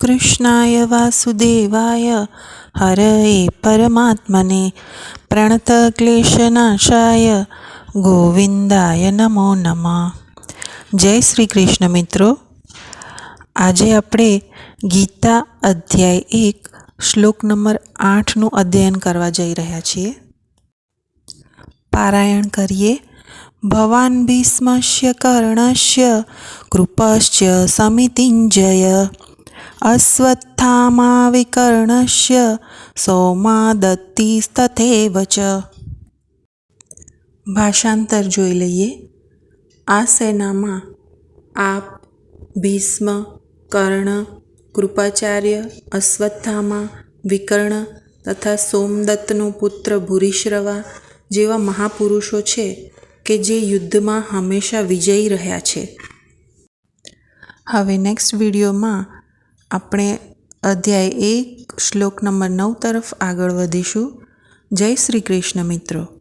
कृष्णाय वासुदेवाय हरये परमात्मने प्रणतक्लेशनाशाय गोविंदाय नमो नमः। जय श्री कृष्ण मित्रों, આજે આપણે ગીતા અધ્યાય 1 શ્લોક નંબર 8નું અધ્યયન કરવા જઈ રહ્યા છીએ। પારાયણ કરીએ। ભવાન ભીષ્મસ્ય કર્ણસ્ય કૃપશ્ચ સમિતિંજય અશ્વત્થામા વિકર્ણસ્ય સૌમાદત્તિસ્તથૈવ ચ। ભાષાંતર જોઈ લઈએ। આ સેનામાં આપ, ભીષ્મ, કર્ણ, કૃપાચાર્ય, અશ્વત્થામા, વિકર્ણ તથા સોમદત્તનો પુત્ર ભૂરિશ્રવા જેવા મહાપુરુષો છે કે જે યુદ્ધમાં હંમેશા વિજયી રહ્યા છે। હવે નેક્સ્ટ વિડીયોમાં આપણે અધ્યાય 1 શ્લોક નંબર 9 તરફ આગળ વધીશું। જય શ્રી કૃષ્ણ મિત્રો।